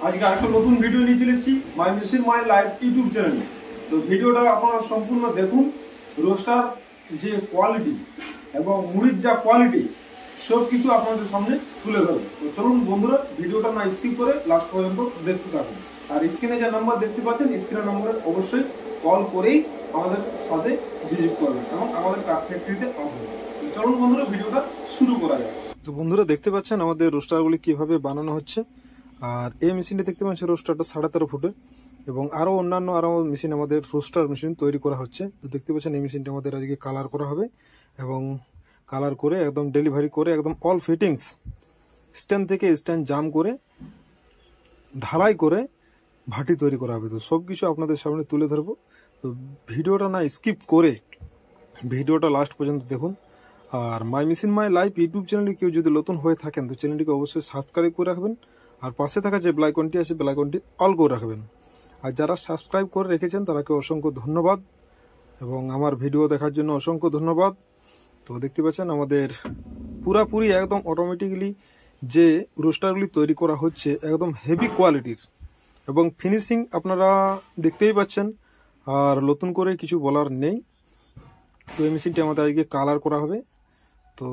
আজকে আরেকটা নতুন ভিডিও নিয়ে চলে এসেছি মাই মেশিন মাই লাইফ ইউটিউব চ্যানেলে। তো ভিডিওটা আপনারা সম্পূর্ণ দেখুন। রোস্টার যে কোয়ালিটি এবং মুড়ির যা কোয়ালিটি সব কিছু আপনাদের সামনে তুলে ধরবো। তো চলুন বন্ধুরা, ভিডিওটা না স্কিপ করে লাস্ট পর্যন্ত দেখতে থাকুন। আর স্ক্রিনে যে নাম্বার দেখতে পাচ্ছেন, স্ক্রিনের নাম্বারে অবশ্যই কল করেই আমাদের সাথে ভিজিট করবেন এবং আমাদের ফ্যাক্টরিতে আসবেন। চলুন বন্ধুরা, ভিডিওটা শুরু করা যায়। তো বন্ধুরা দেখতে পাচ্ছেন আমাদের রোস্টারগুলি কিভাবে বানানো হচ্ছে। আর এই মেশিনটা দেখতে পাচ্ছেন রোস্টারটা 13.5 ফুটের এবং আরও অন্যান্য মেশিন আমাদের রোস্টার মেশিন তৈরি করা হচ্ছে। তো দেখতে পাচ্ছেন এই মেশিনটা আমাদের আজকে কালার করা হবে এবং কালার করে একদম ডেলিভারি করে একদম অল ফিটিংস স্ট্যান্ড থেকে স্ট্যান্ড জাম করে ঢালাই করে ভাটি তৈরি করা হবে। তো সব কিছু আপনাদের সামনে তুলে ধরবো। তো ভিডিওটা না স্কিপ করে ভিডিওটা লাস্ট পর্যন্ত দেখুন। আর my machine my life YouTube চ্যানেলে কেউ যদি নতুন হয়ে থাকেন তো চ্যানেলটিকে অবশ্যই সাবস্ক্রাইব করে রাখবেন। আর পাশে থাকা যে বেল আইকনটি আছে বেল আইকনটি অল করে রাখবেন। আর যারা সাবস্ক্রাইব করে রেখেছেন তাদেরকে অসংখ্য ধন্যবাদ এবং আমার ভিডিও দেখার জন্য অসংখ্য ধন্যবাদ। তো দেখতে পাচ্ছেন আমাদের পুরাপুরি একদম অটোমেটিক্যালি যে রোস্টারগুলি তৈরি করা হচ্ছে একদম হেভি কোয়ালিটির এবং ফিনিশিং আপনারা দেখতেই পাচ্ছেন। আর নতুন করে কিছু বলার নেই। তো এই মেশিনটি আমাদের আজকে কালার করা হবে। তো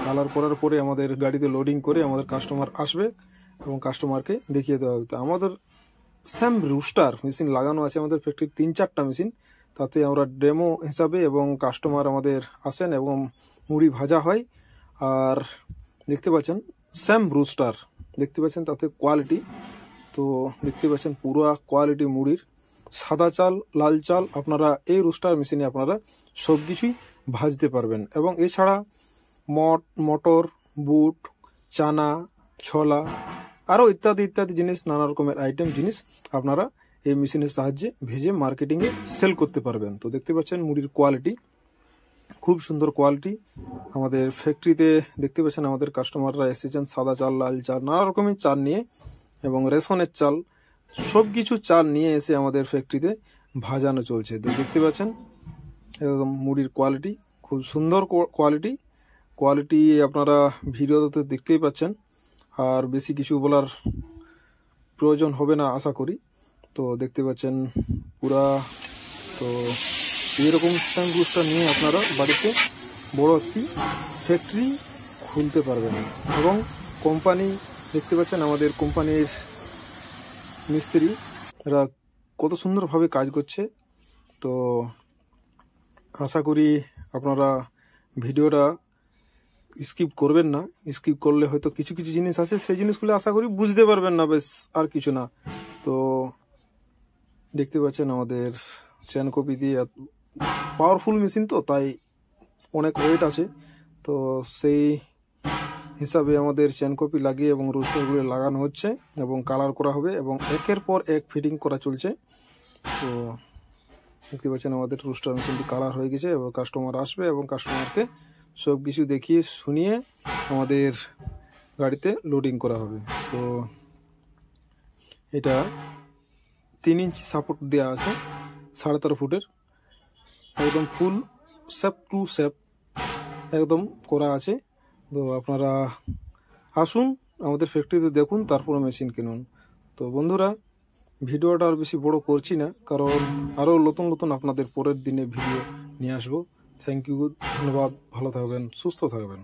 কালার করার পরে আমাদের গাড়িতে লোডিং করে আমাদের কাস্টমার আসবে এবং কাস্টমারকে দেখিয়ে দেওয়া হবে। তো আমাদের সেম রোস্টার মেশিন লাগানো আছে আমাদের ফ্যাক্টরি 3-4টা মেশিন। তাতে আমরা ডেমো হিসাবে এবং কাস্টমার আমাদের আসেন এবং মুড়ি ভাজা হয়। আর দেখতে পাচ্ছেন সেম রোস্টার দেখতে পাচ্ছেন, তাতে কোয়ালিটি তো দেখতে পাচ্ছেন পুরো কোয়ালিটি মুড়ির সাদা চাল লাল চাল আপনারা এই রোস্টার মেশিনে আপনারা সব কিছুই ভাজতে পারবেন। এবং এছাড়া মটর বুট চানা ছোলা আরও ইত্যাদি ইত্যাদি জিনিস, নানা রকমের আইটেম জিনিস আপনারা এই মেশিনের সাহায্যে ভেজে মার্কেটিংয়ে সেল করতে পারবেন। তো দেখতে পাচ্ছেন মুড়ির কোয়ালিটি খুব সুন্দর কোয়ালিটি। আমাদের ফ্যাক্টরিতে দেখতে পাচ্ছেন আমাদের কাস্টমাররা এসেছেন সাদা চাল লাল চাল নানা রকমের চাল নিয়ে এবং রেশনের চাল সব কিছু চাল নিয়ে এসে আমাদের ফ্যাক্টরিতে ভাজানো চলছে। তো দেখতে পাচ্ছেন একদম মুড়ির কোয়ালিটি খুব সুন্দর কোয়ালিটি আপনারা ভিডিওতে দেখতেই পাচ্ছেন। আর বেশি কিছু বলার প্রয়োজন হবে না আশা করি। তো দেখতে পাচ্ছেন পুরা তো এইরকম স্ট্যান্ড রোস্টার নিয়ে আপনারা বাড়িতে বড় একটি ফ্যাক্টরি খুলতে পারবেন। এবং কোম্পানি দেখতে পাচ্ছেন আমাদের কোম্পানির মিস্ত্রি এরা কত সুন্দরভাবে কাজ করছে। তো আশা করি আপনারা ভিডিওটা স্কিপ করবেন না। স্কিপ করলে হয়তো কিছু কিছু জিনিস আছে সেই জিনিসগুলো আশা করি বুঝতে পারবেন না, বেশ আর কিছু না। তো দেখতে পাচ্ছেন আমাদের চেন কপি দিয়ে পাওয়ারফুল মেশিন, তো তাই অনেক ওয়েট আছে। তো সেই হিসাবে আমাদের চেন কপি লাগিয়ে এবং রোস্টারগুলো লাগানো হচ্ছে এবং কালার করা হবে এবং একের পর এক ফিটিং করা চলছে। তো দেখতে পাচ্ছেন আমাদের রোস্টার মেশিনটি কালার হয়ে গেছে এবং কাস্টমার আসবে এবং কাস্টমারকে সব কিছু দেখিয়ে শুনিয়ে আমাদের গাড়িতে লোডিং করা হবে। তো এটা 3 ইঞ্চি সাপোর্ট দেওয়া আছে 13.5 ফুটের একদম ফুল শেপ টু শেপ একদম করা আছে। তো আপনারা আসুন আমাদের ফ্যাক্টরিতে দেখুন, তারপরে মেশিন কিনুন। তো বন্ধুরা ভিডিওটা আর বেশি বড় করছি না, কারণ আরও নতুন নতুন আপনাদের পরের দিনে ভিডিও নিয়ে আসবো। থ্যাংক ইউ, ধন্যবাদ, ভালো থাকবেন, সুস্থ থাকবেন।